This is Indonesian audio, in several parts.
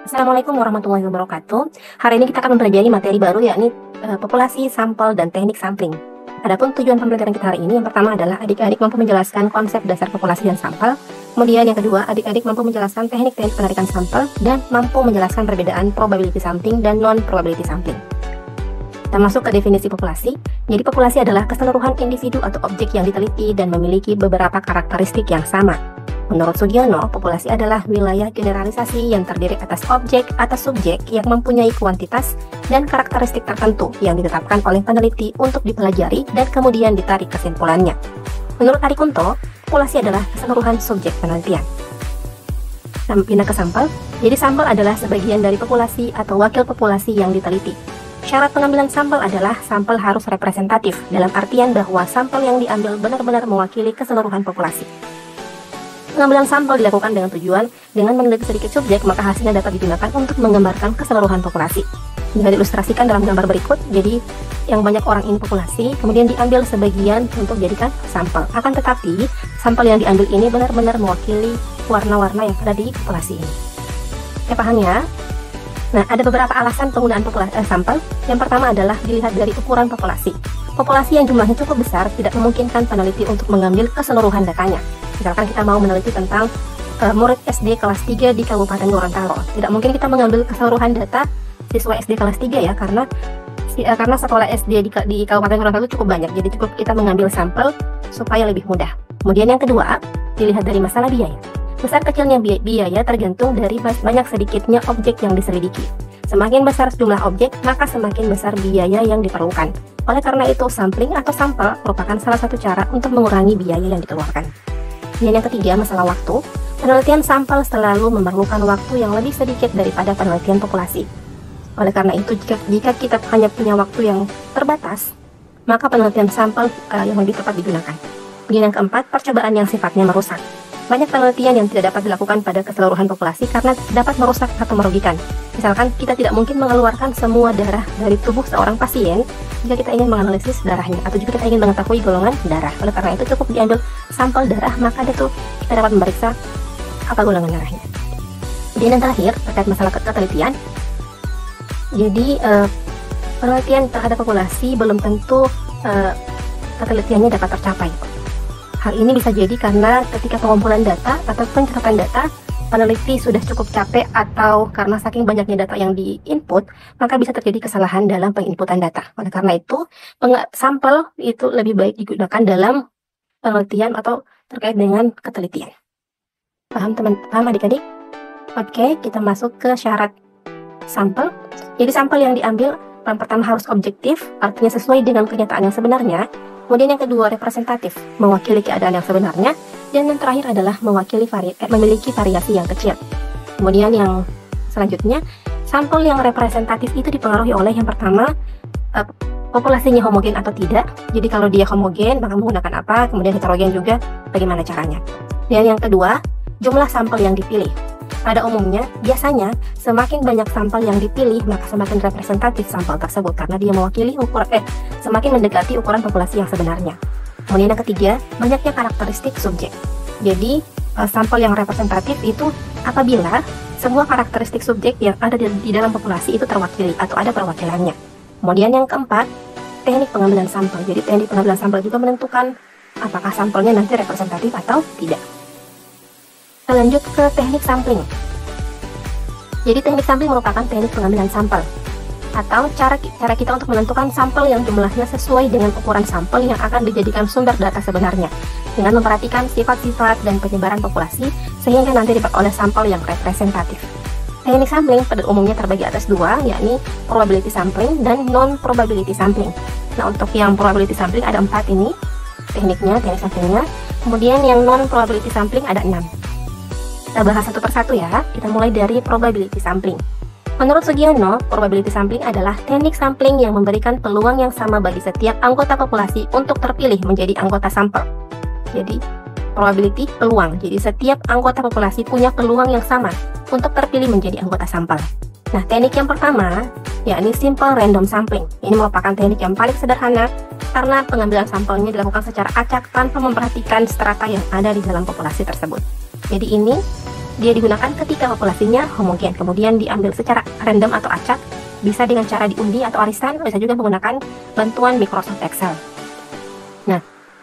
Assalamualaikum warahmatullahi wabarakatuh. Hari ini kita akan mempelajari materi baru, yakni populasi, sampel, dan teknik sampling. Adapun tujuan pembelajaran kita hari ini, yang pertama adalah adik-adik mampu menjelaskan konsep dasar populasi dan sampel. Kemudian yang kedua, adik-adik mampu menjelaskan teknik-teknik penarikan sampel dan mampu menjelaskan perbedaan probability sampling dan non-probability sampling. Kita masuk ke definisi populasi. Jadi populasi adalah keseluruhan individu atau objek yang diteliti dan memiliki beberapa karakteristik yang sama. Menurut Sugiono, populasi adalah wilayah generalisasi yang terdiri atas objek atau subjek yang mempunyai kuantitas dan karakteristik tertentu yang ditetapkan oleh peneliti untuk dipelajari dan kemudian ditarik kesimpulannya. Menurut Arikunto, populasi adalah keseluruhan subjek penelitian. Pindah ke sampel. Jadi sampel adalah sebagian dari populasi atau wakil populasi yang diteliti. Syarat pengambilan sampel adalah sampel harus representatif, dalam artian bahwa sampel yang diambil benar-benar mewakili keseluruhan populasi. Pengambilan sampel dilakukan dengan tujuan dengan meneliti sedikit subjek, maka hasilnya dapat digunakan untuk menggambarkan keseluruhan populasi. Bisa diilustrasikan dalam gambar berikut. Jadi yang banyak orang ini populasi, kemudian diambil sebagian untuk dijadikan sampel. Akan tetapi sampel yang diambil ini benar-benar mewakili warna-warna yang ada di populasi ini. Ya, paham ya? Nah, ada beberapa alasan penggunaan sampel. Yang pertama adalah dilihat dari ukuran populasi. Populasi yang jumlahnya cukup besar tidak memungkinkan peneliti untuk mengambil keseluruhan datanya. Misalkan kita mau meneliti tentang murid SD kelas 3 di Kabupaten Gorontalo. Tidak mungkin kita mengambil keseluruhan data siswa SD kelas 3 ya, karena sekolah SD di Kabupaten Gorontalo cukup banyak. Jadi cukup kita mengambil sampel supaya lebih mudah. Kemudian yang kedua, dilihat dari masalah biaya. Besar kecilnya biaya tergantung dari banyak sedikitnya objek yang diselidiki. Semakin besar jumlah objek, maka semakin besar biaya yang diperlukan. Oleh karena itu, sampling atau sampel merupakan salah satu cara untuk mengurangi biaya yang dikeluarkan. Dan yang ketiga, masalah waktu. Penelitian sampel selalu memerlukan waktu yang lebih sedikit daripada penelitian populasi. Oleh karena itu, jika kita hanya punya waktu yang terbatas, maka penelitian sampel yang lebih tepat digunakan. Kemudian yang keempat, percobaan yang sifatnya merusak. Banyak penelitian yang tidak dapat dilakukan pada keseluruhan populasi karena dapat merusak atau merugikan. Misalkan kita tidak mungkin mengeluarkan semua darah dari tubuh seorang pasien jika kita ingin menganalisis darahnya, atau jika kita ingin mengetahui golongan darah. Oleh karena itu cukup diambil sampel darah, maka kita dapat memeriksa apa golongan darahnya. Dan yang terakhir, terkait masalah ketelitian. Jadi penelitian terhadap populasi belum tentu ketelitiannya dapat tercapai. Hal ini bisa jadi karena ketika pengumpulan data atau pencatatan data, peneliti sudah cukup capek atau karena saking banyaknya data yang di-input, maka bisa terjadi kesalahan dalam penginputan data. Oleh karena itu, sampel itu lebih baik digunakan dalam penelitian atau terkait dengan ketelitian. Paham paham adik-adik? Oke, kita masuk ke syarat sampel. Jadi sampel yang diambil yang pertama harus objektif, artinya sesuai dengan kenyataan yang sebenarnya. Kemudian yang kedua, representatif, mewakili keadaan yang sebenarnya. Dan yang terakhir adalah memiliki variasi yang kecil. Kemudian yang selanjutnya, sampel yang representatif itu dipengaruhi oleh yang pertama, populasinya homogen atau tidak. Jadi kalau dia homogen, maka menggunakan apa? Kemudian heterogen juga, bagaimana caranya. Dan yang kedua, jumlah sampel yang dipilih. Pada umumnya, biasanya semakin banyak sampel yang dipilih, maka semakin representatif sampel tersebut karena dia mewakili semakin mendekati ukuran populasi yang sebenarnya. Kemudian yang ketiga, banyaknya karakteristik subjek. Jadi, sampel yang representatif itu apabila semua karakteristik subjek yang ada di dalam populasi itu terwakili atau ada perwakilannya. Kemudian yang keempat, teknik pengambilan sampel. Jadi, teknik pengambilan sampel juga menentukan apakah sampelnya nanti representatif atau tidak. Kita lanjut ke teknik sampling. Jadi teknik sampling merupakan teknik pengambilan sampel atau cara kita untuk menentukan sampel yang jumlahnya sesuai dengan ukuran sampel yang akan dijadikan sumber data sebenarnya, dengan memperhatikan sifat-sifat dan penyebaran populasi sehingga nanti diperoleh sampel yang representatif. Teknik sampling pada umumnya terbagi atas dua, yakni probability sampling dan non-probability sampling. Nah, untuk yang probability sampling ada 4 ini teknik samplingnya. Kemudian yang non-probability sampling ada 6. Kita bahas satu persatu ya. Kita mulai dari probability sampling. Menurut Sugiono, probability sampling adalah teknik sampling yang memberikan peluang yang sama bagi setiap anggota populasi untuk terpilih menjadi anggota sampel. Jadi, probability peluang. Jadi, setiap anggota populasi punya peluang yang sama untuk terpilih menjadi anggota sampel. Nah, teknik yang pertama, yakni simple random sampling. Ini merupakan teknik yang paling sederhana karena pengambilan sampelnya dilakukan secara acak tanpa memperhatikan strata yang ada di dalam populasi tersebut. Jadi ini dia digunakan ketika populasinya homogen, kemudian diambil secara random atau acak, bisa dengan cara diundi atau arisan, bisa juga menggunakan bantuan Microsoft Excel. Nah,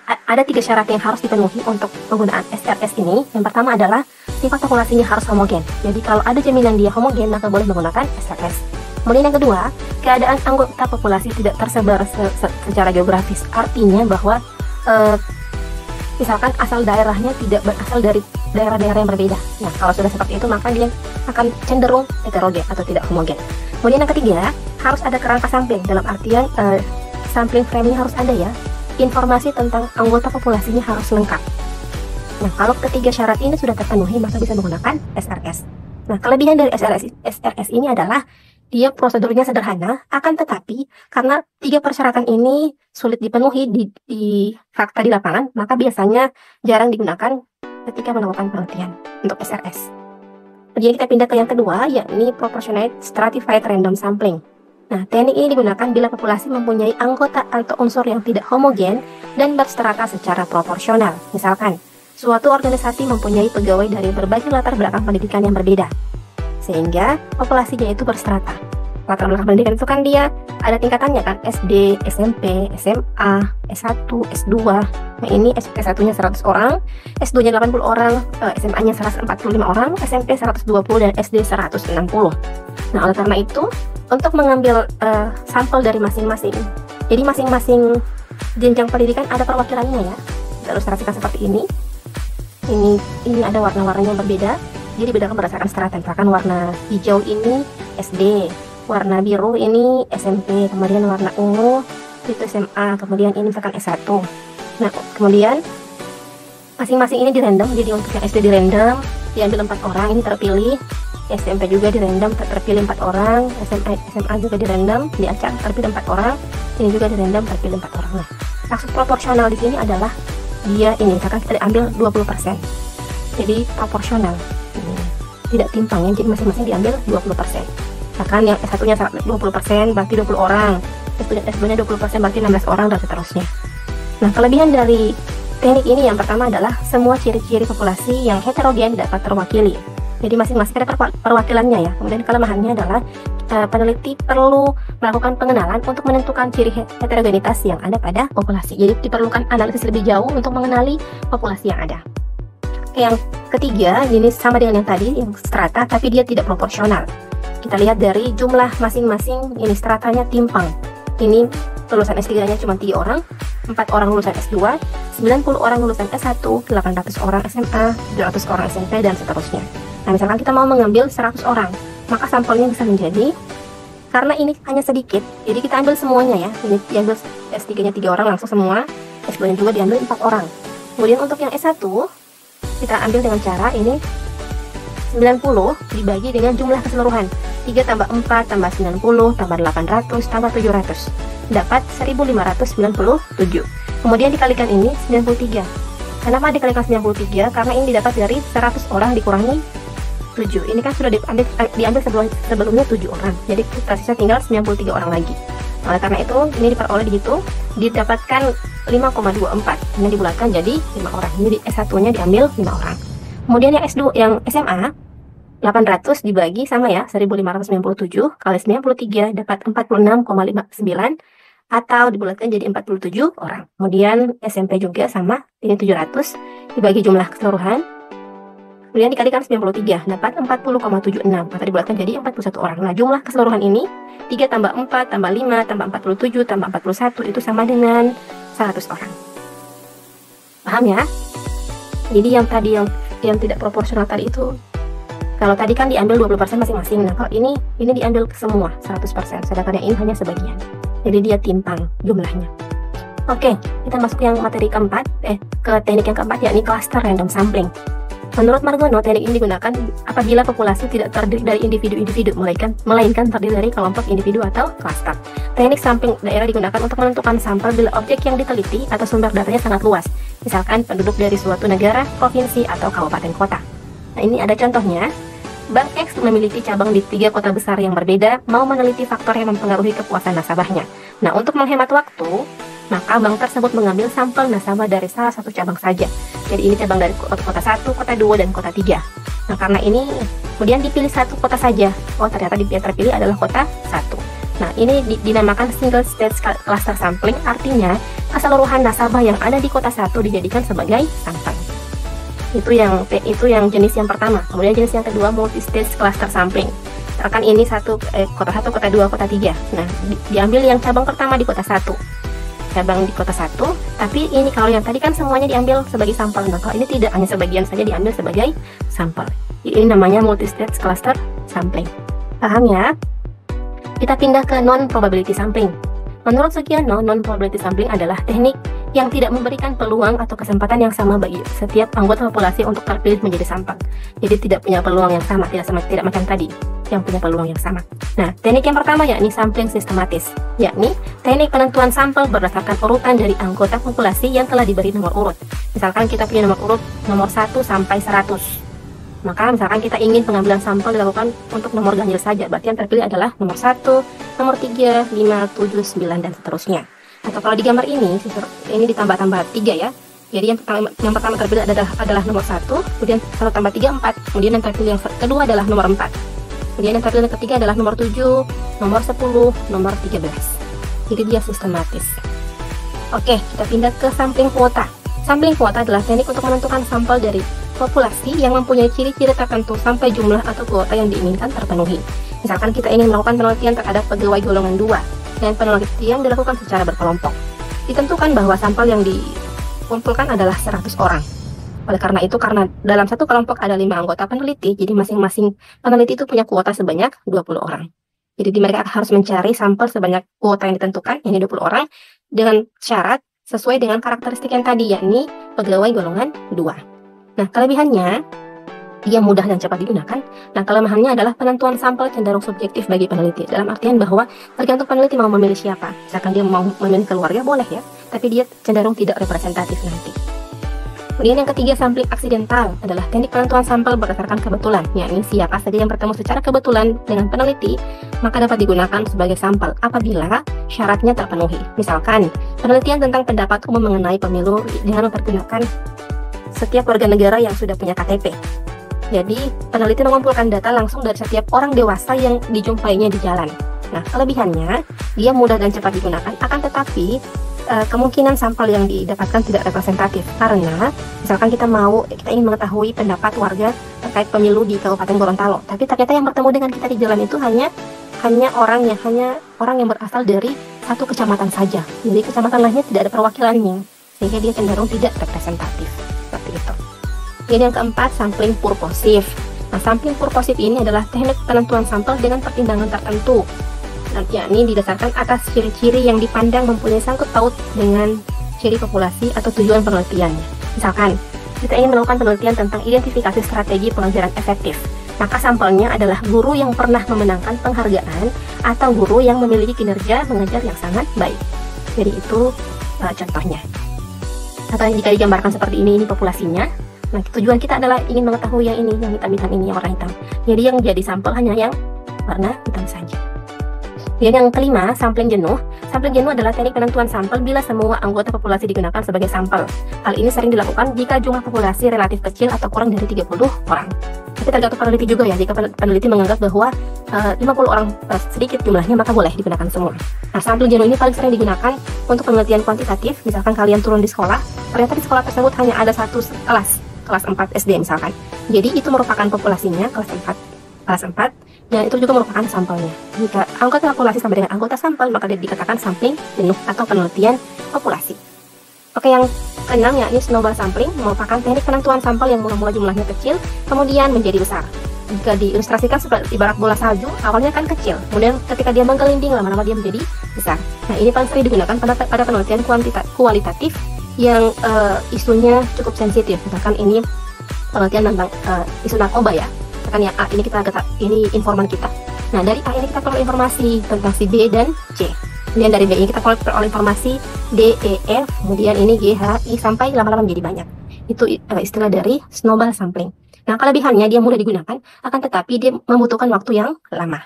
ada 3 syarat yang harus dipenuhi untuk penggunaan SRS ini. Yang pertama adalah sifat populasinya harus homogen. Jadi kalau ada jaminan dia homogen, maka boleh menggunakan SRS. Kemudian yang kedua, keadaan anggota populasi tidak tersebar secara geografis. Artinya bahwa misalkan asal daerahnya tidak berasal dari daerah-daerah yang berbeda. Nah, kalau sudah seperti itu, maka dia akan cenderung heterogen atau tidak homogen. Kemudian yang ketiga, harus ada kerangka sampling. Dalam artian sampling frame-nya harus ada ya. Informasi tentang anggota populasinya harus lengkap. Nah, kalau ketiga syarat ini sudah terpenuhi, maka bisa menggunakan SRS. Nah, kelebihan dari SRS ini adalah dia prosedurnya sederhana, akan tetapi karena 3 persyaratan ini sulit dipenuhi di fakta di lapangan, maka biasanya jarang digunakan ketika melakukan penelitian untuk SRS. Kemudian kita pindah ke yang kedua, yakni Proportionate Stratified Random Sampling. Nah, teknik ini digunakan bila populasi mempunyai anggota atau unsur yang tidak homogen dan berstrata secara proporsional. Misalkan, suatu organisasi mempunyai pegawai dari berbagai latar belakang pendidikan yang berbeda, sehingga populasinya itu berstrata. Latar belakang pendidikan itu kan dia ada tingkatannya kan, SD, SMP, SMA, S1, S2. Nah, ini S1-nya 100 orang, S2-nya 80 orang, SMA-nya 145 orang, SMP 120 dan SD 160. Nah, oleh karena itu, untuk mengambil sampel dari masing-masing, jadi masing-masing jenjang pendidikan ada perwakilannya ya. Kita ilustrasikan seperti ini. Ini ada warna-warnanya yang berbeda. Jadi bedakan berdasarkan strata. Misalkan warna hijau ini SD, warna biru ini SMP, kemudian warna ungu itu SMA, kemudian ini misalkan S1. Nah, kemudian masing-masing ini di random. Jadi untuk yang SD di random, diambil 4 orang, ini terpilih. SMP juga di random, terpilih 4 orang. SMA juga di random, diacak, terpilih 4 orang. Ini juga di random, terpilih 4 orang. Nah, maksud proporsional di sini adalah dia ini, misalkan kita diambil 20%. Jadi proporsional, tidak timpang ya, jadi masing-masing diambil 20%. Misalkan yang S1-nya 20%, berarti 20 orang. S2-nya 20%, berarti 16 orang, dan seterusnya. Nah, kelebihan dari teknik ini yang pertama adalah semua ciri-ciri populasi yang heterogen dapat terwakili. Jadi masing-masing ada perwakilannya ya. Kemudian kelemahannya adalah peneliti perlu melakukan pengenalan untuk menentukan ciri heterogenitas yang ada pada populasi. Jadi diperlukan analisis lebih jauh untuk mengenali populasi yang ada. Yang ketiga, ini sama dengan yang tadi, yang strata, tapi dia tidak proporsional. Kita lihat dari jumlah masing-masing, ini stratanya timpang. Ini lulusan S3-nya cuma 3 orang, 4 orang lulusan S2, 90 orang lulusan S1, 800 orang SMA, 200 orang SMP, dan seterusnya. Nah, misalkan kita mau mengambil 100 orang, maka sampelnya bisa menjadi, karena ini hanya sedikit, jadi kita ambil semuanya ya. Ini diambil S3-nya 3 orang langsung semua, S2-nya juga diambil 4 orang. Kemudian untuk yang S1, kita ambil dengan cara ini 90 dibagi dengan jumlah keseluruhan, 3 tambah 4 tambah 90 tambah 800 tambah 700, dapat 1597. Kemudian dikalikan ini 93. Kenapa dikalikan 93? Karena ini didapat dari 100 orang dikurangi 7. Ini kan sudah diambil sebelumnya 7 orang, jadi kita sisa tinggal 93 orang lagi. Oleh karena itu, ini diperoleh dihitung, didapatkan 5,24. Ini dibulatkan jadi 5 orang. Ini di S1-nya diambil 5 orang. Kemudian yang S2, yang SMA, 800 dibagi sama ya, 1597 kali 93 dapat 46,59 atau dibulatkan jadi 47 orang. Kemudian SMP juga sama, ini 700 dibagi jumlah keseluruhan, kemudian dikalikan 93 dapat 40,76 atau dibulatkan jadi 41 orang. Nah, jumlah keseluruhan ini 3 tambah 4 tambah 5 tambah 47 tambah 41 itu sama dengan 100 orang. Paham ya? Jadi yang tadi yang tidak proporsional tadi itu, kalau tadi kan diambil 20% masing-masing. Nah, kalau ini diambil semua 100%, sedangkan yang ini hanya sebagian. Jadi dia timpang jumlahnya. Oke, kita masuk yang materi keempat, ke teknik yang keempat, yakni cluster random sampling. Menurut Margono, teknik ini digunakan apabila populasi tidak terdiri dari individu-individu, melainkan terdiri dari kelompok individu atau cluster. Teknik sampling daerah digunakan untuk menentukan sampel bila objek yang diteliti atau sumber datanya sangat luas, misalkan penduduk dari suatu negara, provinsi, atau kabupaten kota. Nah, ini ada contohnya. Bank X memiliki cabang di 3 kota besar yang berbeda, mau meneliti faktor yang mempengaruhi kepuasan nasabahnya. Nah, untuk menghemat waktu, maka bank tersebut mengambil sampel nasabah dari salah satu cabang saja. Jadi ini cabang dari kota 1, kota 2, dan kota 3. Nah, karena ini kemudian dipilih satu kota saja. Oh, ternyata yang terpilih adalah kota 1. Nah, ini dinamakan single stage cluster sampling, artinya keseluruhan nasabah yang ada di kota 1 dijadikan sebagai sampel. Itu yang jenis yang pertama. Kemudian jenis yang kedua, multi stage cluster sampling. Misalkan ini kota 1, kota 2, kota 3. Nah, diambil yang cabang pertama di kota 1. Cabang di kota 1, tapi ini kalau yang tadi kan semuanya diambil sebagai sampel. Nah, kalau ini tidak, hanya sebagian saja diambil sebagai sampel. Ini namanya multi stage cluster sampling. Paham ya? Kita pindah ke non-probability sampling. Menurut Sugiono, non-probability sampling adalah teknik yang tidak memberikan peluang atau kesempatan yang sama bagi setiap anggota populasi untuk terpilih menjadi sampel. Jadi tidak punya peluang yang sama, tidak macam tadi yang punya peluang yang sama. Nah, teknik yang pertama yakni sampling sistematis, yakni teknik penentuan sampel berdasarkan urutan dari anggota populasi yang telah diberi nomor urut. Misalkan kita punya nomor urut nomor 1 sampai 100. Maka misalkan kita ingin pengambilan sampel dilakukan untuk nomor ganjil saja, berarti yang terpilih adalah nomor 1, nomor 3, 5, 7, 9, dan seterusnya. Atau kalau di gambar ini ditambah-tambah 3 ya. Jadi yang pertama terpilih adalah nomor 1, kemudian 1 tambah 3, 4, kemudian yang terpilih yang kedua adalah nomor 4. Kemudian yang terpilih yang ketiga adalah nomor 7, nomor 10, nomor 13. Jadi dia sistematis. Oke, kita pindah ke sampling kuota. Sampling kuota adalah teknik untuk menentukan sampel dari populasi yang mempunyai ciri-ciri tertentu sampai jumlah atau kuota yang diinginkan terpenuhi. Misalkan kita ingin melakukan penelitian terhadap pegawai golongan 2, dan penelitian dilakukan secara berkelompok. Ditentukan bahwa sampel yang dikumpulkan adalah 100 orang. Oleh karena itu, karena dalam satu kelompok ada 5 anggota peneliti, jadi masing-masing peneliti itu punya kuota sebanyak 20 orang. Jadi mereka harus mencari sampel sebanyak kuota yang ditentukan, yakni 20 orang, dengan syarat sesuai dengan karakteristik yang tadi, yakni pegawai golongan 2. Nah, kelebihannya, dia mudah dan cepat digunakan. Nah, kelemahannya adalah penentuan sampel cenderung subjektif bagi peneliti. Dalam artian bahwa tergantung peneliti mau memilih siapa. Misalkan dia mau memilih keluarga, boleh ya. Tapi dia cenderung tidak representatif nanti. Kemudian yang ketiga, sampling aksidental adalah teknik penentuan sampel berdasarkan kebetulan. Yakni siapa saja yang bertemu secara kebetulan dengan peneliti, maka dapat digunakan sebagai sampel apabila syaratnya terpenuhi. Misalkan, penelitian tentang pendapat umum mengenai pemilu dengan mempergunakan setiap warga negara yang sudah punya KTP. Jadi, peneliti mengumpulkan data langsung dari setiap orang dewasa yang dijumpainya di jalan. Nah, kelebihannya, dia mudah dan cepat digunakan, akan tetapi kemungkinan sampel yang didapatkan tidak representatif. Karena, misalkan kita ingin mengetahui pendapat warga terkait pemilu di Kabupaten Gorontalo, tapi ternyata yang bertemu dengan kita di jalan itu hanya orang yang berasal dari satu kecamatan saja. Jadi, kecamatan lainnya tidak ada perwakilannya, sehingga dia cenderung tidak representatif. Seperti itu. Jadi yang keempat, sampling purposif. Nah, sampling purposif ini adalah teknik penentuan sampel dengan pertimbangan tertentu, yakni didasarkan atas ciri-ciri yang dipandang mempunyai sangkut paut dengan ciri populasi atau tujuan penelitiannya. Misalkan, kita ingin melakukan penelitian tentang identifikasi strategi pengajaran efektif. Maka sampelnya adalah guru yang pernah memenangkan penghargaan atau guru yang memiliki kinerja mengajar yang sangat baik. Jadi itu contohnya. Atau jika digambarkan seperti ini populasinya. Nah, tujuan kita adalah ingin mengetahui yang hitam-hitam ini, yang warna hitam. Jadi yang jadi sampel hanya yang warna hitam saja. Dan yang kelima, sampling jenuh. Sampling jenuh adalah teknik penentuan sampel bila semua anggota populasi digunakan sebagai sampel. Hal ini sering dilakukan jika jumlah populasi relatif kecil atau kurang dari 30 orang. Tapi tergantung peneliti juga ya, jika peneliti menganggap bahwa 50 orang sedikit jumlahnya, maka boleh digunakan semua. Nah, sampling jenuh ini paling sering digunakan untuk penelitian kuantitatif. Misalkan kalian turun di sekolah, ternyata di sekolah tersebut hanya ada satu kelas 4 SD misalkan. Jadi itu merupakan populasinya kelas 4, dan itu juga merupakan sampelnya. Jika anggota populasi sama dengan anggota sampel, maka dia dikatakan sampling jenuh atau penelitian populasi. Oke, yang keenam yakni snowball sampling, merupakan teknik penentuan sampel yang mula-mula jumlahnya kecil, kemudian menjadi besar. Jika diilustrasikan seperti ibarat bola salju, awalnya kan kecil, kemudian ketika dia menggelinding, lama-lama dia menjadi besar. Nah, ini paling sering digunakan pada penelitian kualitatif yang isunya cukup sensitif. Misalkan ini penelitian tentang isu narkoba ya. Misalkan yang A ini informan kita. Nah, dari A ini kita peroleh informasi tentang si B dan C. Kemudian dari B ini kita peroleh informasi D, E, F, kemudian ini G, H, I, sampai lama-lama menjadi banyak. Itu istilah dari snowball sampling. Nah, kelebihannya dia mudah digunakan, akan tetapi dia membutuhkan waktu yang lama.